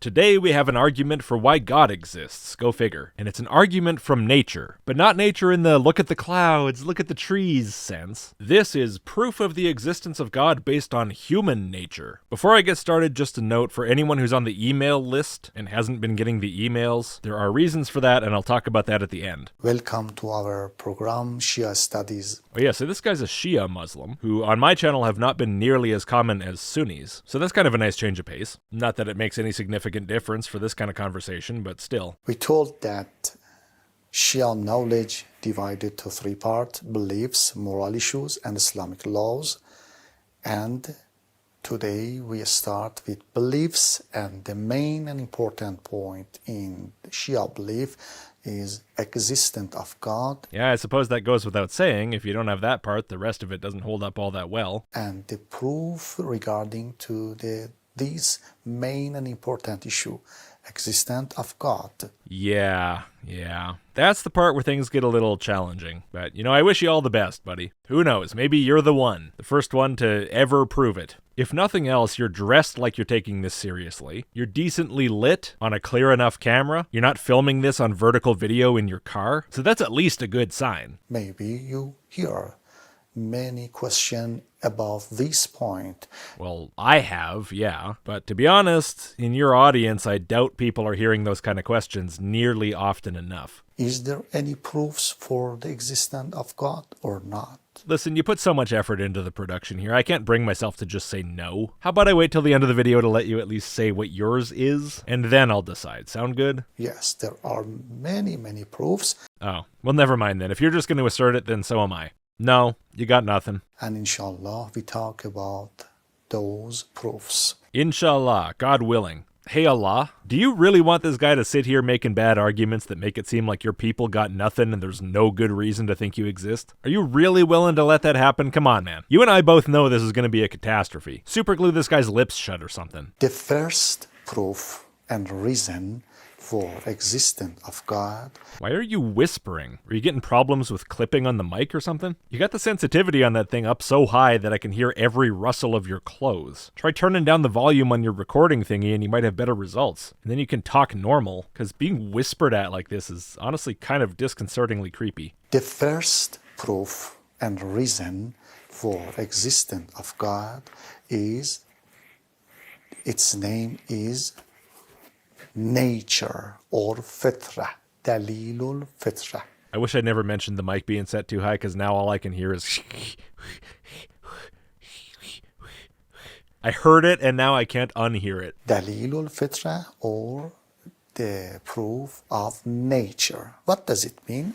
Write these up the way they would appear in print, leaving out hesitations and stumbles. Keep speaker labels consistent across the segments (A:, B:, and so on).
A: Today we have an argument for why God exists, go figure. And it's an argument from nature, but not nature in the look at the clouds, look at the trees sense. This is proof of the existence of God based on human nature. Before I get started, just a note for anyone who's on the email list and hasn't been getting the emails, there are reasons for that and I'll talk about that at the end.
B: Welcome to our program, Shia Studies.
A: Oh yeah, so this guy's a Shia Muslim, who on my channel have not been nearly as common as Sunnis, so that's kind of a nice change of pace. Not that it makes any significant difference for this kind of conversation, but still.
B: We told that Shia knowledge divided to three parts: beliefs, moral issues, and Islamic laws. And today we start with beliefs, and the main and important point in Shia belief is existence of God.
A: Yeah, I suppose that goes without saying. If you don't have that part, the rest of it doesn't hold up all that well.
B: And the proof regarding to this main and important issue, existence of God.
A: Yeah. That's the part where things get a little challenging. But, I wish you all the best, buddy. Who knows, maybe you're the one. The first one to ever prove it. If nothing else, you're dressed like you're taking this seriously. You're decently lit on a clear enough camera. You're not filming this on vertical video in your car. So that's at least a good sign.
B: Maybe you hear many questions about this point.
A: Well, I have, yeah. But to be honest, in your audience, I doubt people are hearing those kind of questions nearly often enough.
B: Is there any proofs for the existence of God or not?
A: Listen, you put so much effort into the production here, I can't bring myself to just say no. How about I wait till the end of the video to let you at least say what yours is, and then I'll decide. Sound good?
B: Yes, there are many proofs.
A: Oh, well never mind then. If you're just going to assert it, then so am I. No, you got nothing.
B: And inshallah, we talk about those proofs.
A: Inshallah, God willing. Hey Allah, do you really want this guy to sit here making bad arguments that make it seem like your people got nothing and there's no good reason to think you exist? Are you really willing to let that happen? Come on, man. You and I both know this is going to be a catastrophe. Superglue this guy's lips shut or something.
B: The first proof and reason for existence of God.
A: Why are you whispering? Are you getting problems with clipping on the mic or something? You got the sensitivity on that thing up so high that I can hear every rustle of your clothes. Try turning down the volume on your recording thingy and you might have better results. And then you can talk normal, because being whispered at like this is honestly kind of disconcertingly creepy.
B: The first proof and reason for existence of God is, its name is nature or fitra, dalilul fitra.
A: I wish I'd never mentioned the mic being set too high, because now all I can hear is I heard it and now I can't unhear it.
B: Dalilul fitra, or the proof of nature. What does it mean?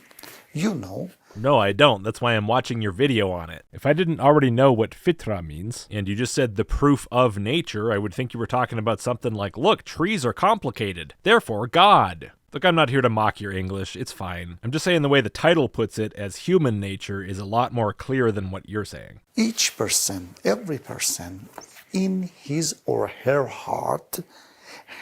B: You know.
A: No, I don't. That's why I'm watching your video on it. If I didn't already know what fitra means, and you just said the proof of nature, I would think you were talking about something like, look, trees are complicated, therefore God. Look, I'm not here to mock your English, it's fine. I'm just saying the way the title puts it as human nature is a lot more clear than what you're saying.
B: Each person, every person, in his or her heart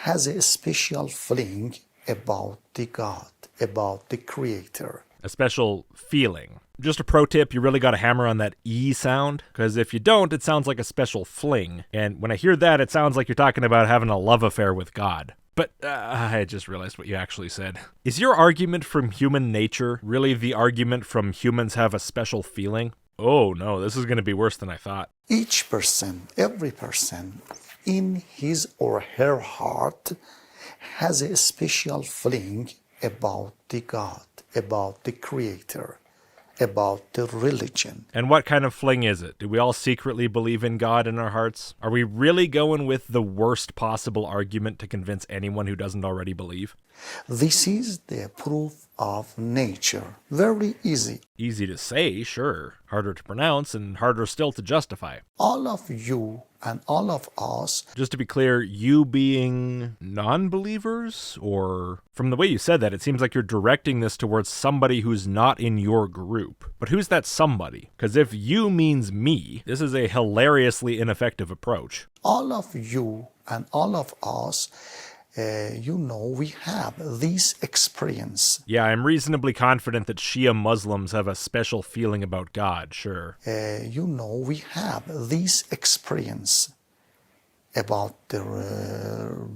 B: has a special feeling about the God, about the Creator.
A: A special feeling. Just a pro tip, you really got to hammer on that E sound, because if you don't, it sounds like a special fling. And when I hear that, it sounds like you're talking about having a love affair with God. But I just realized what you actually said. Is your argument from human nature really the argument from humans have a special feeling? Oh no, this is going to be worse than I thought.
B: Each person, every person, in his or her heart has a special feeling about the God, about the Creator, about the religion.
A: And what kind of fling is it? Do we all secretly believe in God in our hearts? Are we really going with the worst possible argument to convince anyone who doesn't already believe?
B: This is the proof of nature. Very easy.
A: Easy to say, sure. Harder to pronounce and harder still to justify.
B: All of you and all of us.
A: Just to be clear, you being non-believers? Or from the way you said that, it seems like you're directing this towards somebody who's not in your group. But who's that somebody? Because if you means me, this is a hilariously ineffective approach.
B: All of you and all of us, we have this experience.
A: Yeah, I'm reasonably confident that Shia Muslims have a special feeling about God, sure.
B: We have this experience about the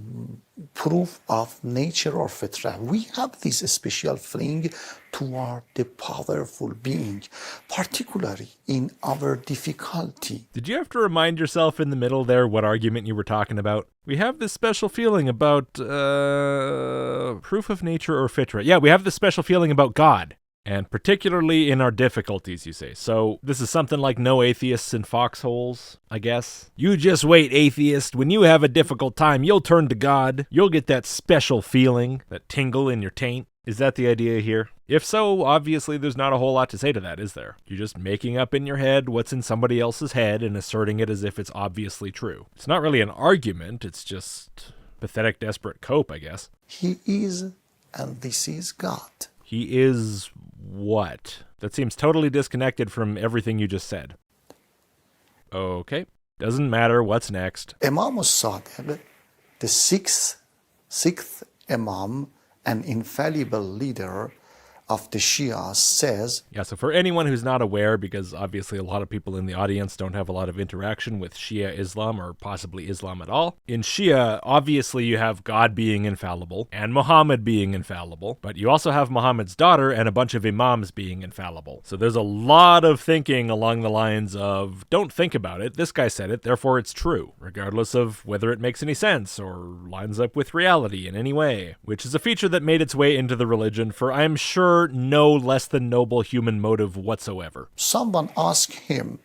B: proof of nature or fitra. We have this special feeling toward the powerful being, particularly in our difficulty.
A: Did you have to remind yourself in the middle there what argument you were talking about? We have this special feeling about proof of nature or fitra. Yeah, we have this special feeling about God. And particularly in our difficulties, you say. So this is something like no atheists in foxholes, I guess. You just wait, atheist. When you have a difficult time, you'll turn to God. You'll get that special feeling, that tingle in your taint. Is that the idea here? If so, obviously there's not a whole lot to say to that, is there? You're just making up in your head what's in somebody else's head and asserting it as if it's obviously true. It's not really an argument, it's just pathetic, desperate cope, I guess.
B: He is, and this is God.
A: He is what? That seems totally disconnected from everything you just said. Okay. Doesn't matter. What's next?
B: Imam al-Sadiq, the sixth Imam, an infallible leader of the Shia, says...
A: Yeah, so for anyone who's not aware, because obviously a lot of people in the audience don't have a lot of interaction with Shia Islam or possibly Islam at all. In Shia, obviously you have God being infallible and Muhammad being infallible, but you also have Muhammad's daughter and a bunch of imams being infallible. So there's a lot of thinking along the lines of, don't think about it, this guy said it, therefore it's true, regardless of whether it makes any sense or lines up with reality in any way, which is a feature that made its way into the religion for, I'm sure, no less than noble human motive whatsoever.
B: Someone asked him,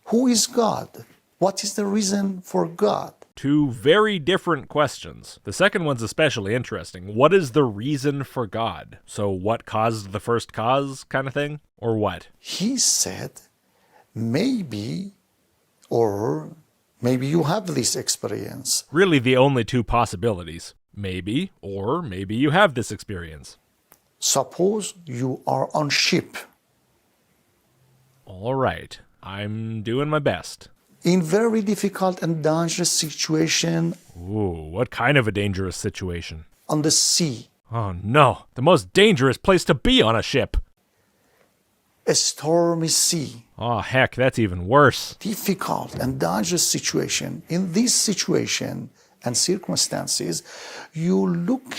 B: who is God? What is the reason for God?
A: Two very different questions. The second one's especially interesting. What is the reason for God? So what caused the first cause kind of thing? Or what?
B: He said, maybe, or maybe you have this experience.
A: Really the only two possibilities. Maybe, or maybe you have this experience.
B: Suppose you are on ship.
A: All right, I'm doing my best.
B: In very difficult and dangerous situation.
A: Ooh, what kind of a dangerous situation?
B: On the sea.
A: Oh no, the most dangerous place to be on a ship.
B: A stormy sea.
A: Oh heck, that's even worse.
B: Difficult and dangerous situation. In this situation and circumstances, you look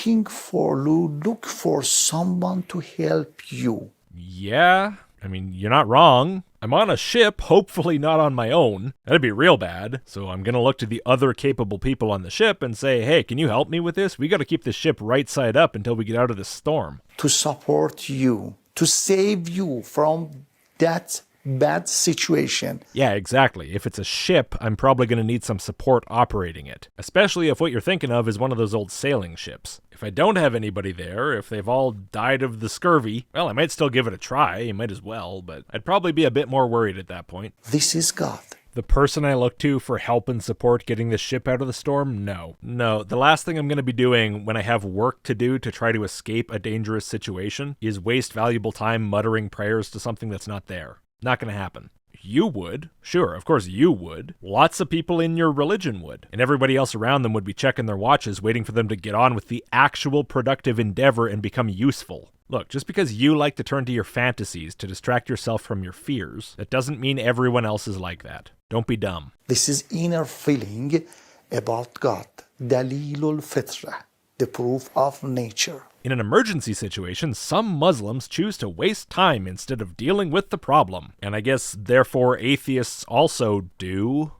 B: for someone to help you.
A: Yeah, I mean, you're not wrong. I'm on a ship, hopefully not on my own. That'd be real bad. So I'm gonna look to the other capable people on the ship and say, hey, can you help me with this? We gotta keep the ship right side up until we get out of this storm.
B: To support you, to save you from that bad situation.
A: Yeah, exactly. If it's a ship, I'm probably going to need some support operating it. Especially if what you're thinking of is one of those old sailing ships. If I don't have anybody there, if they've all died of the scurvy, well, I might still give it a try. You might as well, but I'd probably be a bit more worried at that point.
B: This is God.
A: The person I look to for help and support getting the ship out of the storm? No. The last thing I'm going to be doing when I have work to do to try to escape a dangerous situation is waste valuable time muttering prayers to something that's not there. Not going to happen. You would. Sure, of course you would. Lots of people in your religion would. And everybody else around them would be checking their watches, waiting for them to get on with the actual productive endeavor and become useful. Look, just because you like to turn to your fantasies to distract yourself from your fears, that doesn't mean everyone else is like that. Don't be dumb.
B: This is inner feeling about God. Dalilul Fitra, the proof of nature.
A: In an emergency situation, some Muslims choose to waste time instead of dealing with the problem. And I guess, therefore, atheists also do? ?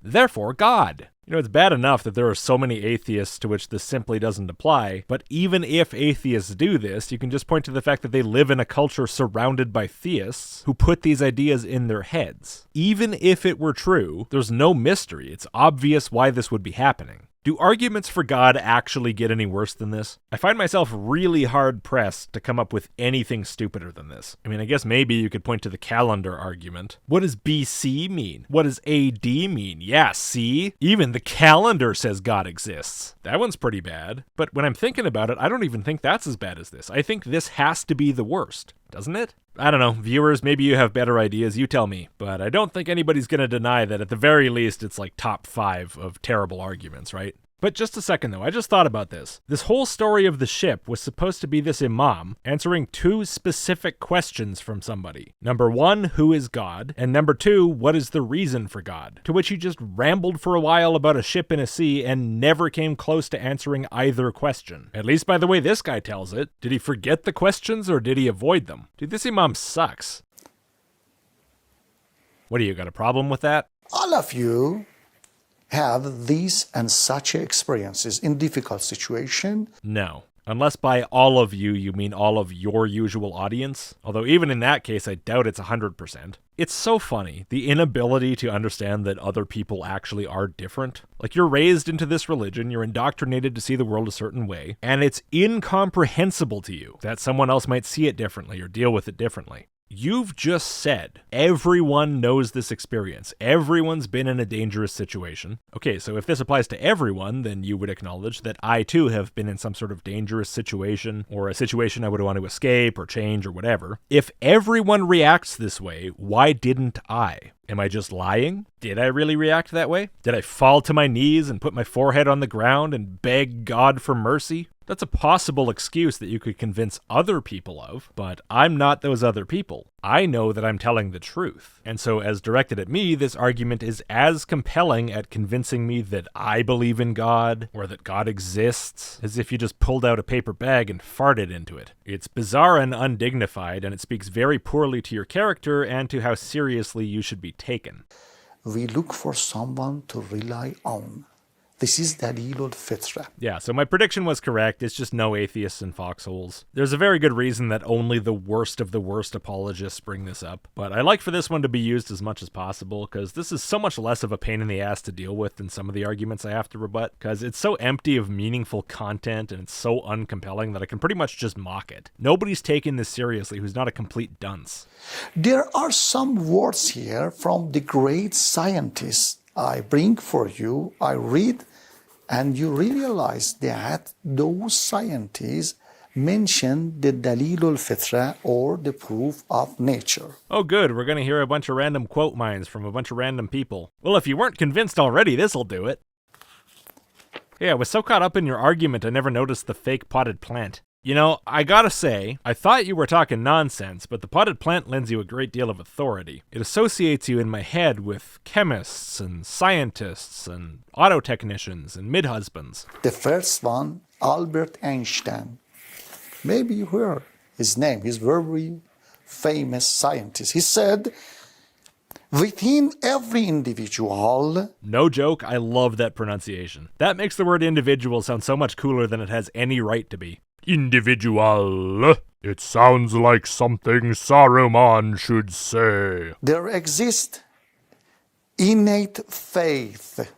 A: Therefore, God. You know, it's bad enough that there are so many atheists to which this simply doesn't apply, but even if atheists do this, you can just point to the fact that they live in a culture surrounded by theists who put these ideas in their heads. Even if it were true, there's no mystery. It's obvious why this would be happening. Do arguments for God actually get any worse than this? I find myself really hard-pressed to come up with anything stupider than this. I mean, I guess maybe you could point to the calendar argument. What does BC mean? What does AD mean? Yeah, see? Even the calendar says God exists. That one's pretty bad. But when I'm thinking about it, I don't even think that's as bad as this. I think this has to be the worst. Doesn't it? I don't know, viewers, maybe you have better ideas, you tell me, but I don't think anybody's gonna deny that at the very least it's like top 5 of terrible arguments, right? But just a second though, I just thought about this. This whole story of the ship was supposed to be this imam answering two specific questions from somebody. Number one, who is God? And number two, what is the reason for God? To which he just rambled for a while about a ship in a sea and never came close to answering either question. At least by the way this guy tells it. Did he forget the questions or did he avoid them? Dude, this imam sucks. What do you got a problem with that?
B: All of you have these and such experiences in difficult situation.
A: No. Unless by all of you, you mean all of your usual audience. Although even in that case, I doubt it's 100%. It's so funny, the inability to understand that other people actually are different. Like, you're raised into this religion, you're indoctrinated to see the world a certain way, and it's incomprehensible to you that someone else might see it differently or deal with it differently. You've just said everyone knows this experience. Everyone's been in a dangerous situation. Okay, so if this applies to everyone, then you would acknowledge that I too have been in some sort of dangerous situation, or a situation I would want to escape or change or whatever. If everyone reacts this way, why didn't I? Am I just lying? Did I really react that way? Did I fall to my knees and put my forehead on the ground and beg God for mercy? That's a possible excuse that you could convince other people of, but I'm not those other people. I know that I'm telling the truth. And so as directed at me, this argument is as compelling at convincing me that I believe in God, or that God exists, as if you just pulled out a paper bag and farted into it. It's bizarre and undignified, and it speaks very poorly to your character and to how seriously you should be taken.
B: We look for someone to rely on. This is Dalilul Fitra.
A: Yeah, so my prediction was correct. It's just no atheists in foxholes. There's a very good reason that only the worst of the worst apologists bring this up. But I like for this one to be used as much as possible, because this is so much less of a pain in the ass to deal with than some of the arguments I have to rebut, because it's so empty of meaningful content and it's so uncompelling that I can pretty much just mock it. Nobody's taking this seriously who's not a complete dunce.
B: There are some words here from the great scientists I bring for you, I read, and you realize that those scientists mention the Dalilul Fitra, or the proof of nature.
A: Oh good, we're going to hear a bunch of random quote mines from a bunch of random people. Well, if you weren't convinced already, this'll do it. Yeah, I was so caught up in your argument I never noticed the fake potted plant. You know, I gotta say, I thought you were talking nonsense, but the potted plant lends you a great deal of authority. It associates you in my head with chemists and scientists and auto technicians and mid-husbands.
B: The first one, Albert Einstein. Maybe you heard his name. He's a very famous scientist. He said, within every individual...
A: No joke, I love that pronunciation. That makes the word individual sound so much cooler than it has any right to be. Individual. It sounds like something Saruman should say.
B: There exists innate faith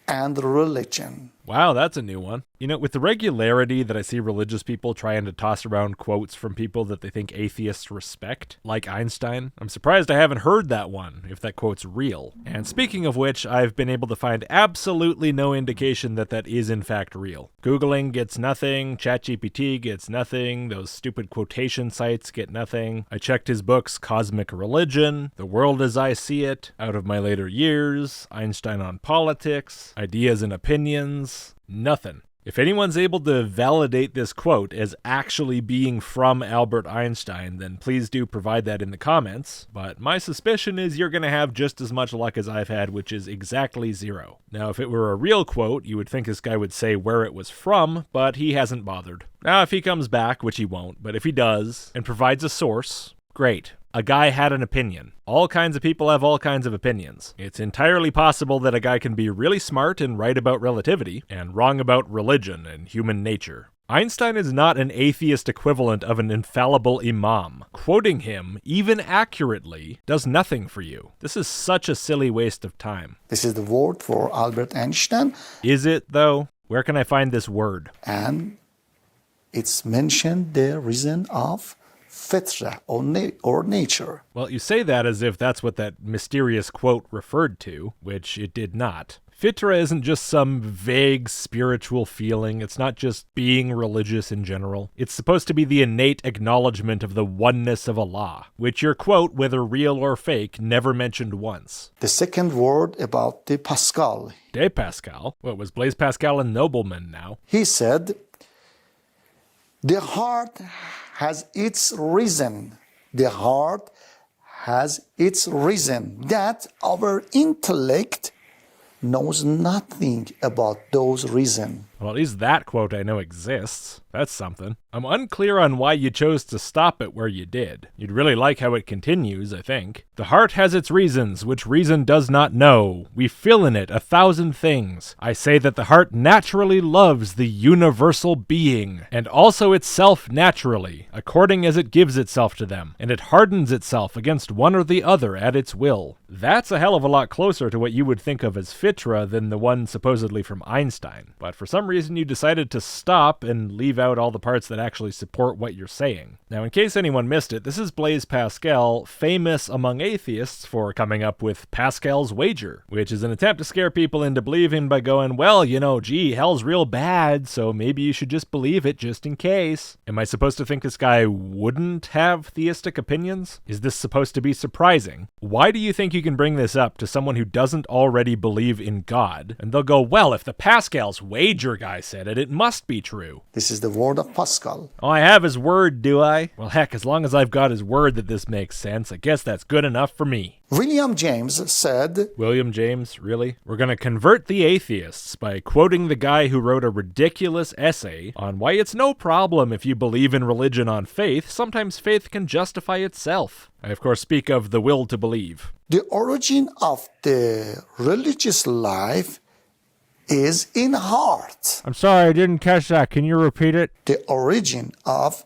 B: and religion.
A: Wow, that's a new one. You know, with the regularity that I see religious people trying to toss around quotes from people that they think atheists respect, like Einstein, I'm surprised I haven't heard that one, if that quote's real. And speaking of which, I've been able to find absolutely no indication that that is in fact real. Googling gets nothing, ChatGPT gets nothing, those stupid quotation sites get nothing. I checked his books Cosmic Religion, The World as I See It, Out of My Later Years, Einstein on Politics, Ideas and Opinions, nothing. If anyone's able to validate this quote as actually being from Albert Einstein, then please do provide that in the comments, but my suspicion is you're going to have just as much luck as I've had, which is exactly 0. Now, if it were a real quote, you would think this guy would say where it was from, but he hasn't bothered. Now, if he comes back, which he won't, but if he does, and provides a source, great. A guy had an opinion. All kinds of people have all kinds of opinions. It's entirely possible that a guy can be really smart and right about relativity, and wrong about religion and human nature. Einstein is not an atheist equivalent of an infallible imam. Quoting him, even accurately, does nothing for you. This is such a silly waste of time.
B: This is the word for Albert Einstein.
A: Is it, though? Where can I find this word?
B: And it's mentioned the reason of fitra, or nature.
A: Well, you say that as if that's what that mysterious quote referred to, which it did not. Fitra isn't just some vague spiritual feeling. It's not just being religious in general. It's supposed to be the innate acknowledgement of the oneness of Allah, which your quote, whether real or fake, never mentioned once.
B: The second word about the Pascal.
A: De Pascal? What, was Blaise Pascal a nobleman now?
B: He said, the heart has its reason. The heart has its reason. That our intellect knows nothing about those reasons.
A: Well, at least that quote I know exists. That's something. I'm unclear on why you chose to stop it where you did. You'd really like how it continues, I think. The heart has its reasons, which reason does not know. We feel in it 1,000 things. I say that the heart naturally loves the universal being, and also itself naturally, according as it gives itself to them, and it hardens itself against one or the other at its will. That's a hell of a lot closer to what you would think of as Fitra than the one supposedly from Einstein. But for some reason you decided to stop and leave out all the parts that actually support what you're saying. Now, in case anyone missed it, this is Blaise Pascal, famous among atheists for coming up with Pascal's wager, which is an attempt to scare people into believing by going, well, you know, gee, hell's real bad, so maybe you should just believe it just in case. Am I supposed to think this guy wouldn't have theistic opinions? Is this supposed to be surprising? Why do you think you can bring this up to someone who doesn't already believe in God? And they'll go, well, if the Pascal's wager guy said it, it must be true.
B: This is the word of Pascal.
A: Oh, I have his word, do I? Well, heck, as long as I've got his word that this makes sense, I guess that's good enough for me.
B: William James said,
A: William James, really? We're going to convert the atheists by quoting the guy who wrote a ridiculous essay on why it's no problem if you believe in religion on faith. Sometimes faith can justify itself. I, of course, speak of the will to believe.
B: the origin of the religious life is in heart.
A: I'm sorry, I didn't catch that. Can you repeat it?
B: The origin of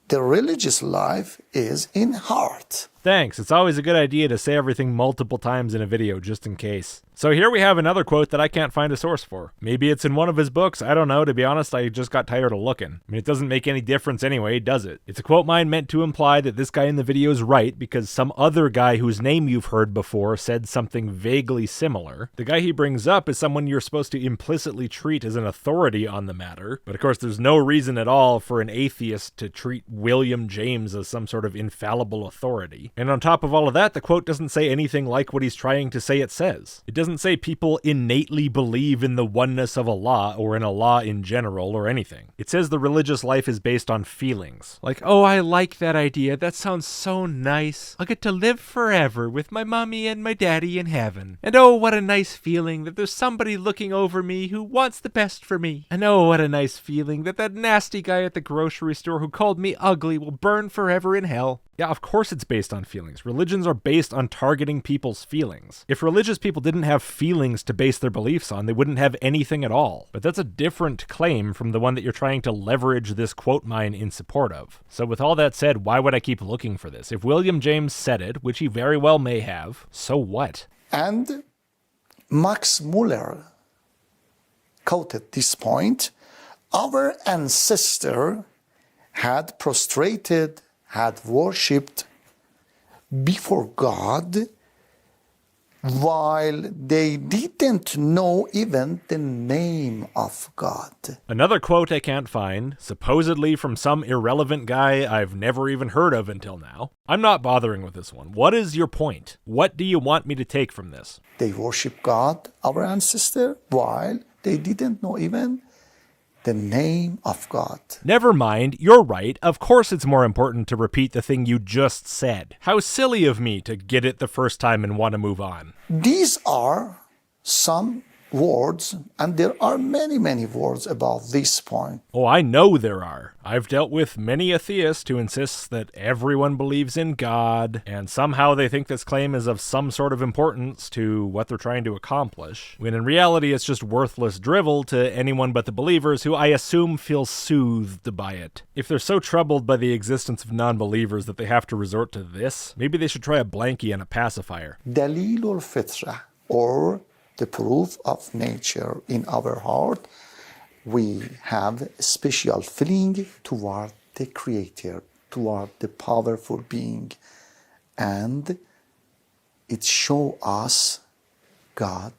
B: the religious life is in heart.
A: Thanks. It's always a good idea to say everything multiple times in a video, just in case. So here we have another quote that I can't find a source for. Maybe it's in one of his books. I don't know. To be honest, I just got tired of looking. I mean, it doesn't make any difference anyway, does it? It's a quote mine meant to imply that this guy in the video is right because some other guy whose name you've heard before said something vaguely similar. The guy he brings up is someone you're supposed to implicitly treat as an authority on the matter. But of course, there's no reason at all for an atheist to treat William James as some sort of infallible authority. And on top of all of that, the quote doesn't say anything like what he's trying to say it says. It doesn't say people innately believe in the oneness of Allah or in Allah in general or anything. It says the religious life is based on feelings. Like, oh, I like that idea. That sounds so nice. I'll get to live forever with my mommy and my daddy in heaven. And oh, what a nice feeling that there's somebody looking over me who wants the best for me. And oh, what a nice feeling that that nasty guy at the grocery store who called me ugly will burn forever in hell. Yeah, of course it's based on feelings. Religions are based on targeting people's feelings. If religious people didn't have feelings to base their beliefs on, they wouldn't have anything at all. But that's a different claim from the one that you're trying to leverage this quote mine in support of. So with all that said, why would I keep looking for this? If William James said it, which he very well may have, so what?
B: And Max Muller quoted this point. Our ancestor had prostrated, had worshipped before God while they didn't know even the name of God.
A: Another quote I can't find, supposedly from some irrelevant guy I've never even heard of until now. I'm not bothering with this one. What is your point? What do you want me to take from this?
B: They worship God, our ancestor, while they didn't know even the name of God.
A: Never mind, you're right. Of course it's more important to repeat the thing you just said. How silly of me to get it the first time and want to move on.
B: These are some words, and there are many, many words about this point.
A: Oh, I know there are. I've dealt with many atheists who insist that everyone believes in God, and somehow they think this claim is of some sort of importance to what they're trying to accomplish, when in reality it's just worthless drivel to anyone but the believers who I assume feel soothed by it. If they're so troubled by the existence of non-believers that they have to resort to this, maybe they should try a blankie and a pacifier.
B: Dalilul Fitra, or the proof of nature in our heart. We have a special feeling toward the Creator, toward the powerful being, and it shows us God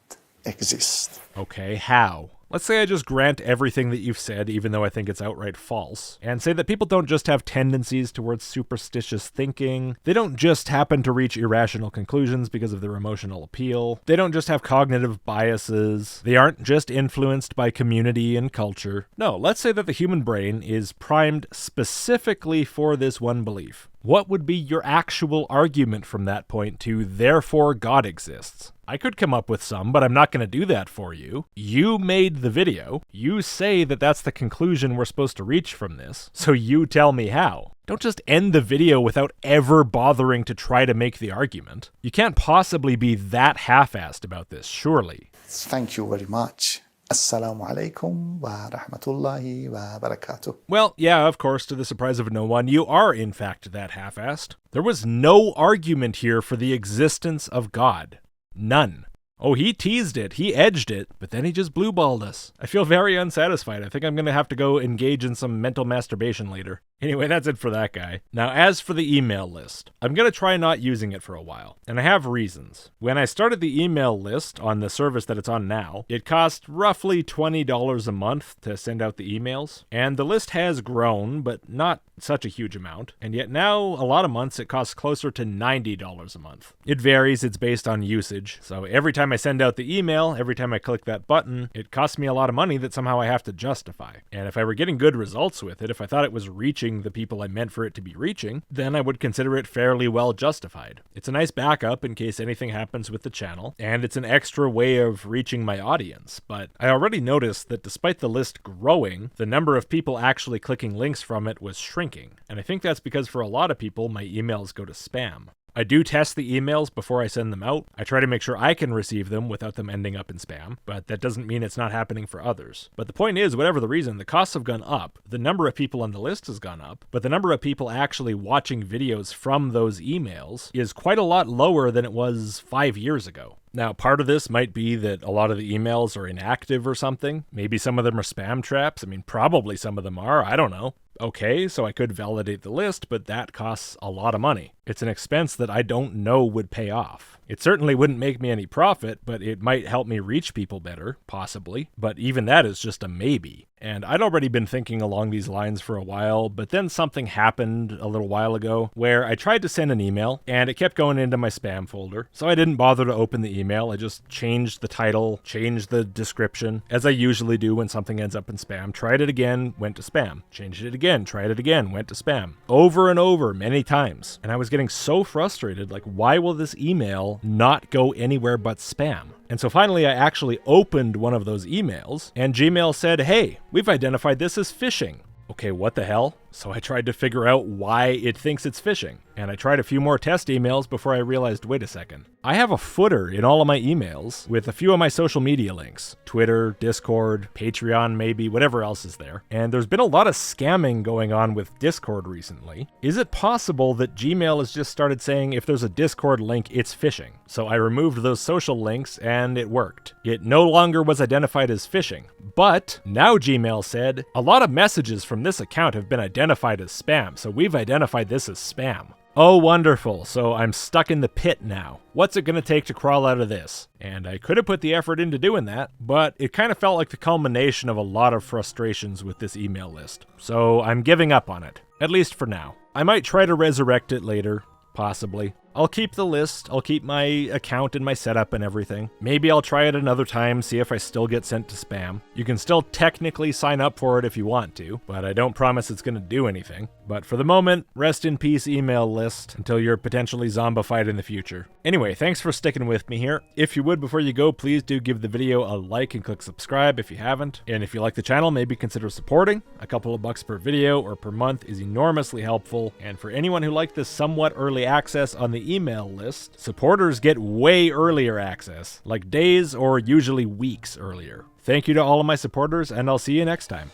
B: exist.
A: Okay, how? Let's say I just grant everything that you've said, even though I think it's outright false, and say that people don't just have tendencies towards superstitious thinking, they don't just happen to reach irrational conclusions because of their emotional appeal, they don't just have cognitive biases, they aren't just influenced by community and culture. No, let's say that the human brain is primed specifically for this one belief. What would be your actual argument from that point to therefore God exists? I could come up with some, but I'm not going to do that for you. You made the video. You say that that's the conclusion we're supposed to reach from this, so you tell me how. Don't just end the video without ever bothering to try to make the argument. You can't possibly be that half-assed about this, surely.
B: Thank you very much. Assalamu alaikum wa rahmatullahi wa barakatuh.
A: Well, yeah, of course, to the surprise of no one, you are in fact that half-assed. There was no argument here for the existence of God. None. Oh, he teased it, he edged it, but then he just blue-balled us. I feel very unsatisfied. I think I'm going to have to go engage in some mental masturbation later. Anyway, that's it for that guy. Now, as for the email list, I'm going to try not using it for a while, and I have reasons. When I started the email list on the service that it's on now, it cost roughly $20 a month to send out the emails, and the list has grown, but not such a huge amount, and yet now, a lot of months, it costs closer to $90 a month. It varies, it's based on usage, so every time I send out the email, every time I click that button, it costs me a lot of money that somehow I have to justify. And if I were getting good results with it, if I thought it was reaching the people I meant for it to be reaching, then I would consider it fairly well justified. It's a nice backup in case anything happens with the channel, and it's an extra way of reaching my audience, but I already noticed that despite the list growing, the number of people actually clicking links from it was shrinking, and I think that's because for a lot of people, my emails go to spam. I do test the emails before I send them out. I try to make sure I can receive them without them ending up in spam, but that doesn't mean it's not happening for others. But the point is, whatever the reason, the costs have gone up, the number of people on the list has gone up, but the number of people actually watching videos from those emails is quite a lot lower than it was 5 years ago. Now, part of this might be that a lot of the emails are inactive or something. Maybe some of them are spam traps. I mean, probably some of them are. I don't know. Okay, so I could validate the list, but that costs a lot of money. It's an expense that I don't know would pay off. It certainly wouldn't make me any profit, but it might help me reach people better, possibly. But even that is just a maybe. And I'd already been thinking along these lines for a while, but then something happened a little while ago where I tried to send an email and it kept going into my spam folder. So I didn't bother to open the email. I just changed the title, changed the description, as I usually do when something ends up in spam. Tried it again, went to spam. Changed it again, tried it again, went to spam. Over and over, many times. And I was getting so frustrated, like, why will this email not go anywhere but spam? And so finally I actually opened one of those emails and Gmail said, hey, we've identified this as phishing. Okay, what the hell? So I tried to figure out why it thinks it's phishing. And I tried a few more test emails before I realized, wait a second. I have a footer in all of my emails with a few of my social media links. Twitter, Discord, Patreon maybe, whatever else is there. And there's been a lot of scamming going on with Discord recently. Is it possible that Gmail has just started saying if there's a Discord link, it's phishing? So I removed those social links and it worked. It no longer was identified as phishing. But now Gmail said, a lot of messages from this account have been identified as spam, so we've identified this as spam. Oh, wonderful. So I'm stuck in the pit now. What's it going to take to crawl out of this? And I could have put the effort into doing that, but it kind of felt like the culmination of a lot of frustrations with this email list. So I'm giving up on it, at least for now. I might try to resurrect it later, possibly. I'll keep the list, I'll keep my account and my setup and everything. Maybe I'll try it another time, see if I still get sent to spam. You can still technically sign up for it if you want to, but I don't promise it's going to do anything. But for the moment, rest in peace email list until you're potentially zombified in the future. Anyway, thanks for sticking with me here. If you would, before you go, please do give the video a like and click subscribe if you haven't. And if you like the channel, maybe consider supporting. A couple of bucks per video or per month is enormously helpful. And for anyone who liked this somewhat early access on the email list, supporters get way earlier access, like days or usually weeks earlier. Thank you to all of my supporters, and I'll see you next time.